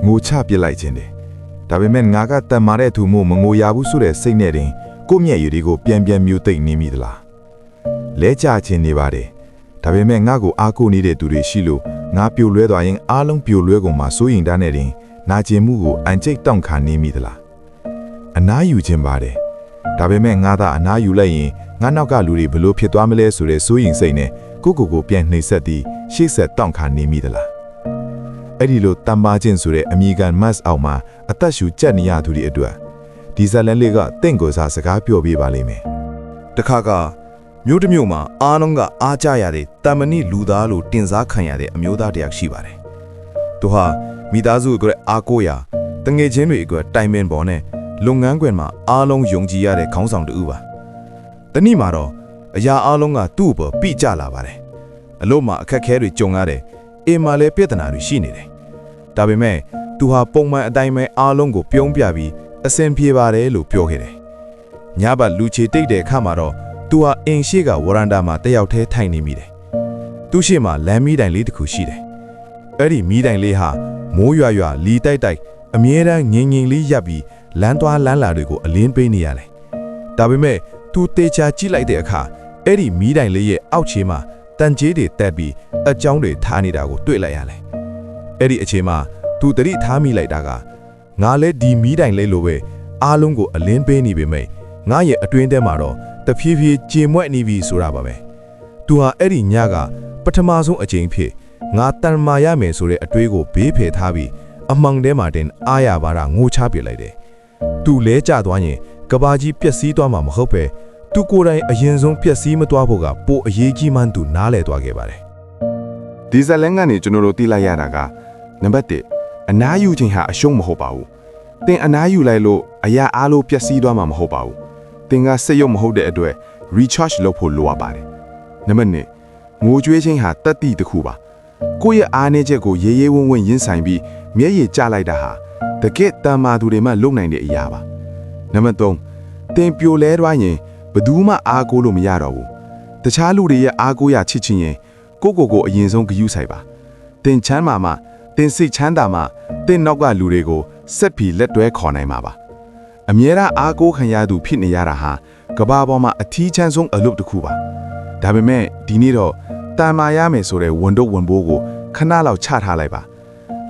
ငိုချပစ်လိုက်ခြင်းတယ်ဒါပေမဲ့ငါကတန်မာတဲ့သူမို့မငိုရဘူးဆိုတဲ့စိတ်နဲ့တင်ကိုမျက်ရည်တွေကိုပြန်မျိုးသိမ့်နေမိသလားလဲကြခြင်းနေပါတယ်ဒါပေမဲ့ငါ့ကိုအားကိုးနေတဲ့သူတွေရှိလို့ငါပြိုလွဲသွားရင်အားလုံးပြိုလွဲကုန်မှာစိုးရင်တန်းနဲ့တင်နာကျင်မှုကိုအန်ကျိတ်တောင့်ခံနေမိသလားအနားယူခြင်းပါတယ်ဒါပေမဲ့ငါသာအနားယူလိုက်ရင်ငါနောက်ကလူတွေဘလို့ဖြစ်သွားမလဲဆိုတဲ့စိုးရင်စိတ်နဲ့ကိုပြန်နှိမ့်ဆက်ပြီးရှေ့ဆက်တောင့်ခံနေမိသလားအဲ့ဒီလိုတမ်းပါခြင်းဆိုတဲ့အမိကန်မတ်အောက်မှာအသက်ရှူကြက်နေရသူတွေအတွက်ဒီဇလန်လေးကတင့်ကိုစားစကားပြောပြပါလိမ့်မယ်တခါကမြို့တစ်မြို့မှာအားလုံးကအားကြရတဲ့တမဏိလူသားလို့တင်စားခံရတဲ့အမျိုးသားတယောက်ရှိပါတယ်သူဟာမိသားစုအတွက်အားကိုးရာတငယ်ချင်းတွေအတွက်တိုင်ပင်ပေါ်နဲ့လုပ်ငန်းခွင်မှာအားလုံးယုံကြည်ရတဲ့ခေါင်းဆောင်တူပါတနည်းမှာတော့အရာအားလုံးကသူ့အပေါ်ပြကြလာပါတယ်အလို့မှအခက်ခဲတွေကြုံရတဲ့အိမ်မှာလည်းပြဿနာတွေရှိနေတယ်ဒါပေမဲ့သူဟာပုံမှန်အတိုင်းပဲအားလုံးကိုပြုံးပြပြီးအဆင်ပြေပါတယ်လို့ပြောခဲ့တယ်ညဘက်လူချေတိတ်တဲ့အခါမှာတော့သူဟာအင်းရှိကဝရန်ဒါမှာတယောက်တည်းထိုင်နေမိတယ်သူ့ရှေ့မှာလမ်းမီးတိုင်လေးတစ်ခုရှိတယ်အဲ့ဒီမီးတိုင်လေးဟာမိုးရွာလီတိုက်အမြဲတမ်းငင်လေးရပ်ပြီးလမ်းသွားလမ်းလာတွေကိုအလင်းပေးနေရတယ်ဒါပေမဲ့သူတေချာကြည့်လိုက်တဲ့အခါအဲ့ဒီမီးတိုင်လေးရဲ့အောက်ခြေမှာတန်ကြေးတွေတက်ပြီးအကြောင်းတွေထားနေတာကိုတွေ့လိုက်ရတယ်အဲ့ဒီအချိန်မှာသူတတိထားမိလိုက်တာကငါလဲဒီမီးတိုင်လေးလိုပဲအားလုံးကိုအလင်းပေးနေပေမဲ့ငါရဲ့အတွင်းထဲမှာတော့တဖြည်းဖြည်းကြေမွက်နေပြီဆိုတာပါပဲသူဟာအဲ့ဒီညကပထမဆုံးအချိန်ဖြစ်ငါတန်မာရမယ်ဆိုတဲ့အတွေးကိုဘေးဖယ်ထားပြီးအမှောင်ထဲမှာတင်အားရပါတာငိုချပြလိုက်တယ်သူလဲကျသွားရင်ကဘာကြီးပျက်စီးသွားမှာမဟုတ်ပဲသူကိုယ်တိုင်အရင်ဆုံးပျက်စီးမသွားဖို့ကပိုအရေးကြီးမှန်းသူနားလည်သွားခဲ့ပါတယ်ဒီဇလန်ကနေကျွန်တော်တို့သိလိုက်ရတာကနံပါတ်1အနားယူခြင်းဟာအရှုံးမဟုတ်ပါဘူးသင်အနားယူလိုက်လို့အရာအားလုံးပျက်စီးသွားမှာမဟုတ်ပါဘူးသင်ကစိတ်ရုပ်မဟုတ်တဲ့အတွက် recharge လုပ်ဖို့လိုအပ်ပါတယ်နံပါတ်2ငိုကြွေးခြင်းဟာတတ်သိတစ်ခုပါကိုယ့်ရဲ့အားနည်းချက်ကိုရေးဝံ့ရင်ဆိုင်ပြီးမျက်ရည်ကျလိုက်တာဟာတကယ်တန်မာသူတွေမှလုံနိုင်တဲ့အရာပါနံပါတ်3သင်ပြိုလဲသွားရင်ဘယ်သူမှအားကိုးလို့မရတော့ဘူးတခြားလူတွေရဲ့အားကိုးရချစ်ချင်းရင်ကိုအရင်ဆုံးဂရုစိုက်ပါသင်ချမ်းမာမှသင်စိတ်ချမ်းသာမှသင်နောက်ကလူတွေကိုဆက်ပြီးလက်တွဲခေါ်နိုင်မှာပါအမြဲတမ်းအားကိုးခံရသူဖြစ်နေရတာဟာကဘာပေါ်မှာအထီးချမ်းဆုံးအလုပ်တစ်ခုပါဒါပေမဲ့ဒီနေ့တော့တန်မာရမယ်ဆိုတဲ့ဝန်တော့ဝန်ပိုးကိုခဏလောက်ချထားလိုက်ပါ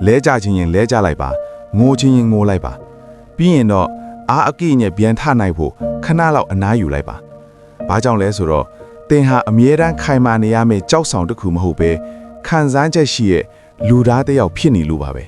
လဲကြခြင်းရင်လဲကြလိုက်ပါငိုခြင်းရင်ငိုလိုက်ပါပြီးရင်တော့အားအကိနဲ့ပြန်ထနိုင်ဖို့ခဏလောက်အနားယူလိုက်ပါဘာကြောင့်လဲဆိုတော့သင်ဟာအမြဲတမ်းခိုင်မာနေရမယ့်ကြောက်ဆောင်တစ်ခုမဟုတ်ပဲခံစားချက်ရှိရဲ့လူသားတစ်ယောက်ဖြစ်နေလို့ပါပဲ